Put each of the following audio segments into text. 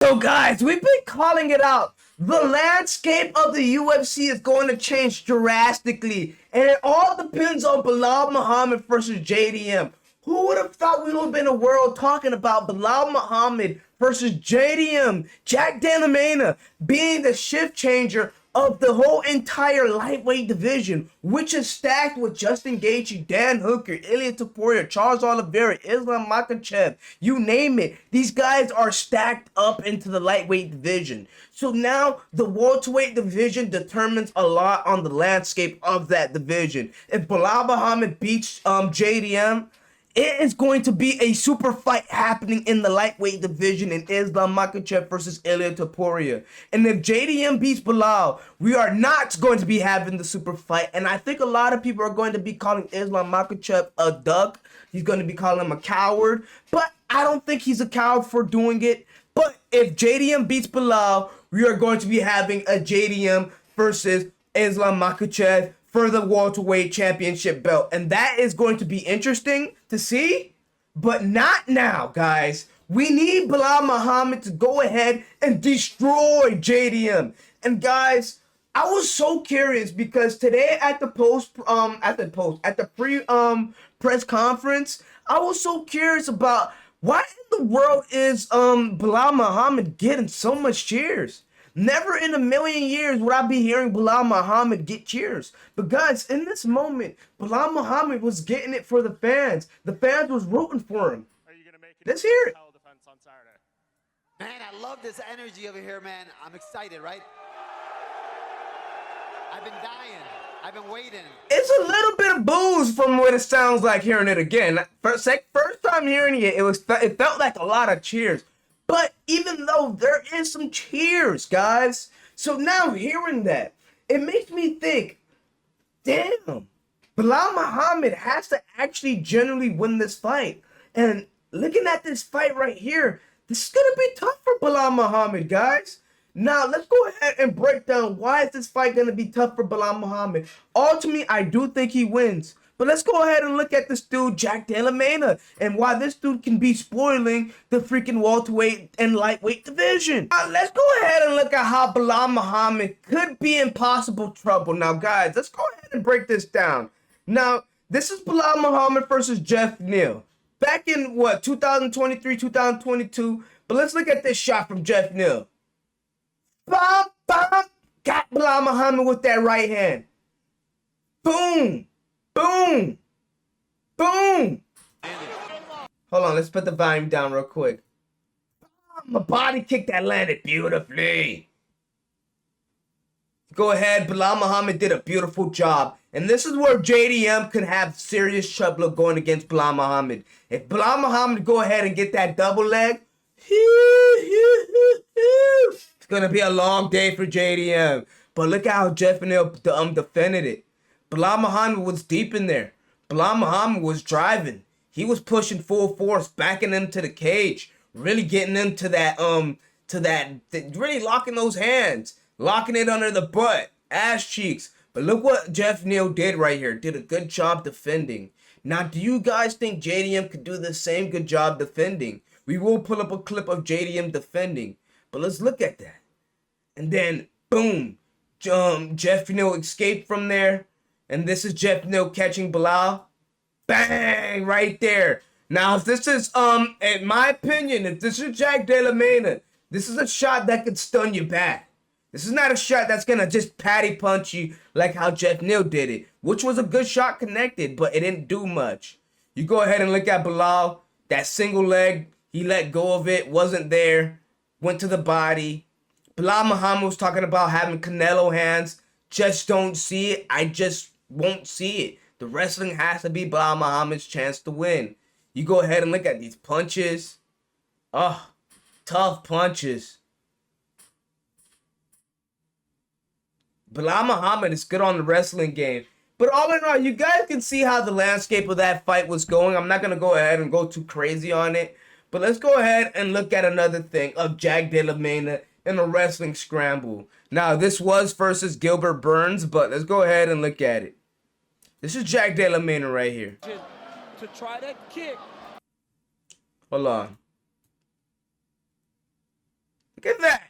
So guys, we've been calling it out. The landscape of the UFC is going to change drastically, and it all depends on Belal Muhammad versus JDM. Who would have thought we would have been a world talking about Belal Muhammad versus JDM, Jack Della Maddalena, being the shift changer of the whole entire lightweight division, which is stacked with Justin Gaethje, Dan Hooker, Ilia Topuria, Charles Oliveira, Islam Makhachev, you name it. These guys are stacked up into the lightweight division. So now the welterweight division determines a lot on the landscape of that division. If Belal Muhammad beats JDM, it is going to be a super fight happening in the lightweight division in Islam Makhachev versus Ilia Topuria. And if JDM beats Belal, we are not going to be having the super fight. And I think a lot of people are going to be calling Islam Makhachev a duck. He's going to be calling him a coward. But I don't think he's a coward for doing it. But if JDM beats Belal, we are going to be having a JDM versus Islam Makhachev for the welterweight championship belt. And that is going to be interesting to see, but not now, guys. We need Belal Muhammad to go ahead and destroy JDM. And guys, I was so curious because today at the press conference, I was so curious about why in the world is Belal Muhammad getting so much cheers. Never in a million years would I be hearing Belal Muhammad get cheers. But guys, in this moment, Belal Muhammad was getting it for the fans. The fans was rooting for him. Are you gonna make it? Let's hear it. Title defense on Saturday. Man, I love this energy over here, man. I'm excited, right? I've been dying. I've been waiting. It's a little bit of booze from what it sounds like hearing it again. First time hearing it, it felt like a lot of cheers. But even though there is some cheers, guys, so now hearing that, it makes me think, damn, Belal Muhammad has to actually generally win this fight. And looking at this fight right here, this is going to be tough for Belal Muhammad, guys. Now, let's go ahead and break down why is this fight going to be tough for Belal Muhammad. Ultimately, I do think he wins. But let's go ahead and look at this dude, Jack Della Maddalena, and why this dude can be spoiling the freaking welterweight and lightweight division. Let's go ahead and look at how Belal Muhammad could be in possible trouble. Now, guys, let's go ahead and break this down. Now, this is Belal Muhammad versus Jeff Neal. Back in, 2023, 2022. But let's look at this shot from Jeff Neal. Bam, bam. Got Belal Muhammad with that right hand. Boom. Boom! Boom! Hold on, let's put the volume down real quick. My body kick that landed beautifully. Go ahead, Belal Muhammad did a beautiful job. And this is where JDM can have serious trouble going against Belal Muhammad. If Belal Muhammad go ahead and get that double leg, it's going to be a long day for JDM. But look at how Jeff Neal defended it. Belal Muhammad was deep in there. Belal Muhammad was driving. He was pushing full force, backing him to the cage, really getting into that, really locking those hands, locking it under the butt, ass cheeks. But look what Jeff Neal did right here. Did a good job defending. Now, do you guys think JDM could do the same good job defending? We will pull up a clip of JDM defending. But let's look at that. And then, boom, Jeff Neal escaped from there. And this is Jeff Neal catching Belal. Bang! Right there. Now, if this is, in my opinion, if this is Jack Della Maddalena, this is a shot that could stun you back. This is not a shot that's going to just patty punch you like how Jeff Neal did it, which was a good shot connected, but it didn't do much. You go ahead and look at Belal. That single leg, he let go of it, wasn't there, went to the body. Belal Muhammad was talking about having Canelo hands. Just don't see it. I just won't see it. The wrestling has to be Belal Muhammad's chance to win. You go ahead and look at these punches. Oh, tough punches. Belal Muhammad is good on the wrestling game. But all in all, you guys can see how the landscape of that fight was going. I'm not going to go ahead and go too crazy on it. But let's go ahead and look at another thing of Jack Della Maddalena in a wrestling scramble. Now, this was versus Gilbert Burns, but let's go ahead and look at it. This is Jack Della Maddalena right here. To try that kick. Hold on. Look at that.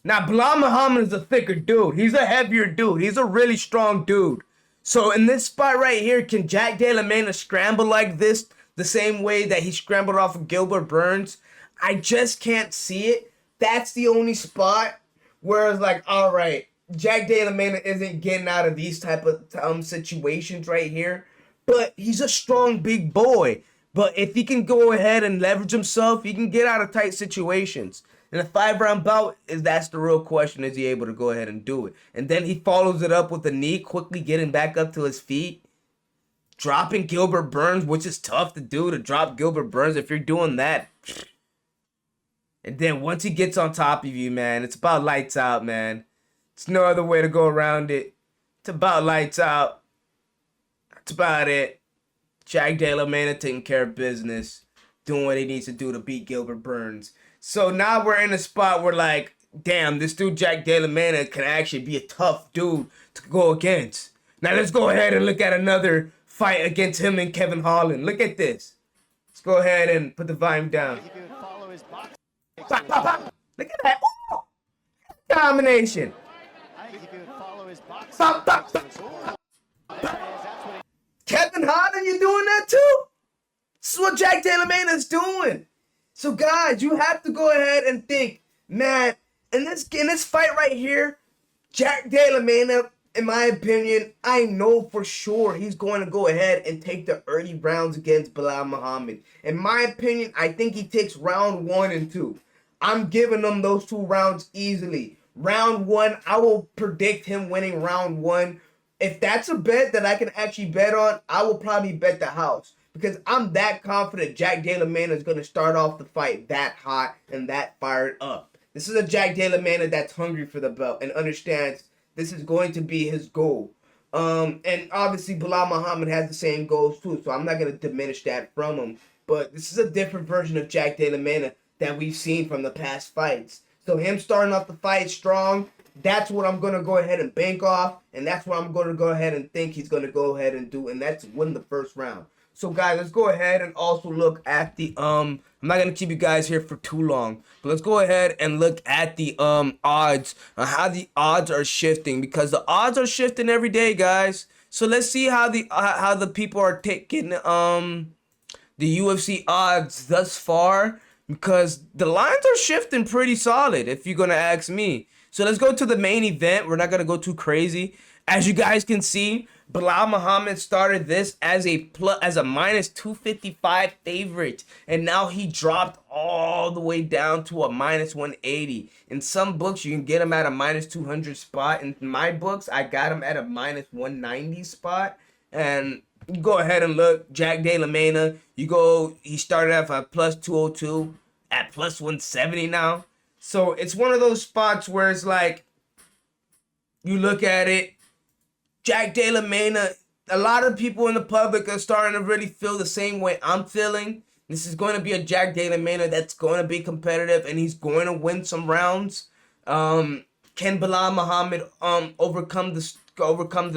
Now, Belal Muhammad is a thicker dude. He's a heavier dude. He's a really strong dude. So in this spot right here, can Jack Della Maddalena scramble like this the same way that he scrambled off of Gilbert Burns? I just can't see it. That's the only spot where it's like, all right, Jack Della Maddalena isn't getting out of these type of situations right here. But he's a strong big boy. But if he can go ahead and leverage himself, he can get out of tight situations. In a 5-round bout, that's the real question. Is he able to go ahead and do it? And then he follows it up with a knee, quickly getting back up to his feet. Dropping Gilbert Burns, which is tough to do, to drop Gilbert Burns if you're doing that. And then once he gets on top of you, man, it's about lights out, man. It's no other way to go around it. It's about lights out. That's about it. Jack Della Maddalena taking care of business, doing what he needs to do to beat Gilbert Burns. So now we're in a spot where, like, damn, this dude Jack Della Maddalena can actually be a tough dude to go against. Now let's go ahead and look at another fight against him and Kevin Holland. Look at this. Let's go ahead and put the volume down. Pop, pop, pop. Look at that. Ooh. Combination. Pop, pop, pop. Kevin Holland, you doing that too? This is what Jack Della Maddalena is doing. So guys, you have to go ahead and think, man, in this fight right here, Jack Della Maddalena, in my opinion, I know for sure he's going to go ahead and take the early rounds against Belal Muhammad. In my opinion, I think he takes round 1 and 2. I'm giving him those 2 rounds easily. Round 1, I will predict him winning round 1. If that's a bet that I can actually bet on, I will probably bet the house. Because I'm that confident Jack Della Maddalena is going to start off the fight that hot and that fired up. This is a Jack Della Maddalena that's hungry for the belt and understands this is going to be his goal. And obviously Belal Muhammad has the same goals too, so I'm not going to diminish that from him. But this is a different version of Jack Della Maddalena that we've seen from the past fights. So him starting off the fight strong, that's what I'm going to go ahead and bank off. And that's what I'm going to go ahead and think he's going to go ahead and do. And that's win the first round. So guys, let's go ahead and also look at the I'm not gonna keep you guys here for too long, but let's go ahead and look at the odds on how the odds are shifting, because the odds are shifting every day, guys. So let's see how the people are taking the UFC odds thus far, because the lines are shifting pretty solid if you're gonna ask me. So let's go to the main event. We're not gonna go too crazy. As you guys can see, Belal Muhammad started this as a minus 255 favorite, and now he dropped all the way down to a minus 180. In some books, you can get him at a minus 200 spot. In my books, I got him at a minus 190 spot. And you go ahead and look, Jack Della Maddalena, he started off at plus 202, at plus 170 now. So it's one of those spots where it's like, you look at it, Jack Della Maddalena, a lot of people in the public are starting to really feel the same way I'm feeling. This is going to be a Jack Della Maddalena that's going to be competitive, and he's going to win some rounds. Can Belal Muhammad overcome the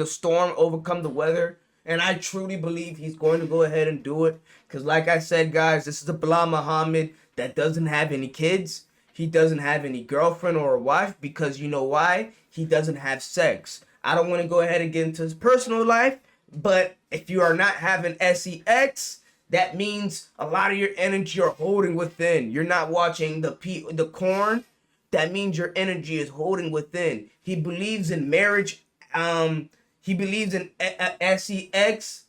storm, overcome the weather? And I truly believe he's going to go ahead and do it. Because like I said, guys, this is a Belal Muhammad that doesn't have any kids. He doesn't have any girlfriend or a wife, because you know why? He doesn't have sex. I don't want to go ahead and get into his personal life, but if you are not having sex, that means a lot of your energy you're holding within. You're not watching the corn. That means your energy is holding within. He believes in marriage. He believes in sex,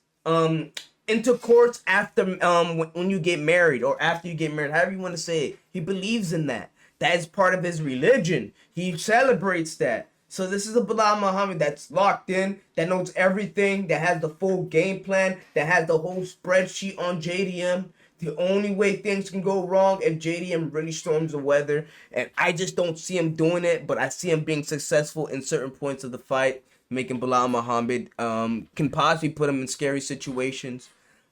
intercourse after when you get married, or after you get married, however you want to say it. He believes in that. That is part of his religion. He celebrates that. So this is a Belal Muhammad that's locked in, that knows everything, that has the full game plan, that has the whole spreadsheet on JDM. The only way things can go wrong if JDM really storms the weather. And I just don't see him doing it, but I see him being successful in certain points of the fight, making Belal Muhammad can possibly put him in scary situations.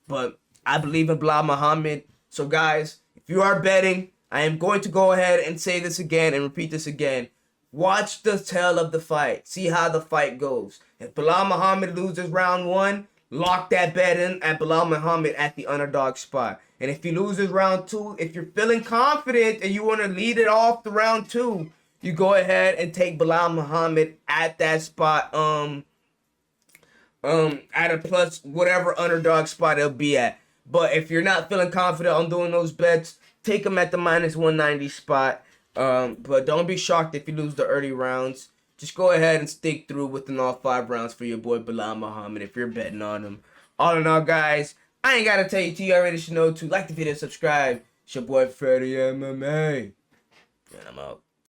But I believe in Belal Muhammad. So guys, if you are betting, I am going to go ahead and say this again and repeat this again. Watch the tail of the fight. See how the fight goes. If Belal Muhammad loses round 1, lock that bet in at Belal Muhammad at the underdog spot. And if he loses round 2, if you're feeling confident and you want to lead it off the round 2, you go ahead and take Belal Muhammad at that spot. At a plus whatever underdog spot it'll be at. But if you're not feeling confident on doing those bets, take them at the minus 190 spot. But don't be shocked if you lose the early rounds. Just go ahead and stick through within all 5 rounds for your boy Belal Muhammad if you're betting on him. All in all, guys, I ain't gotta tell you, you already should know to like the video, subscribe. It's your boy Freddie MMA, and I'm out.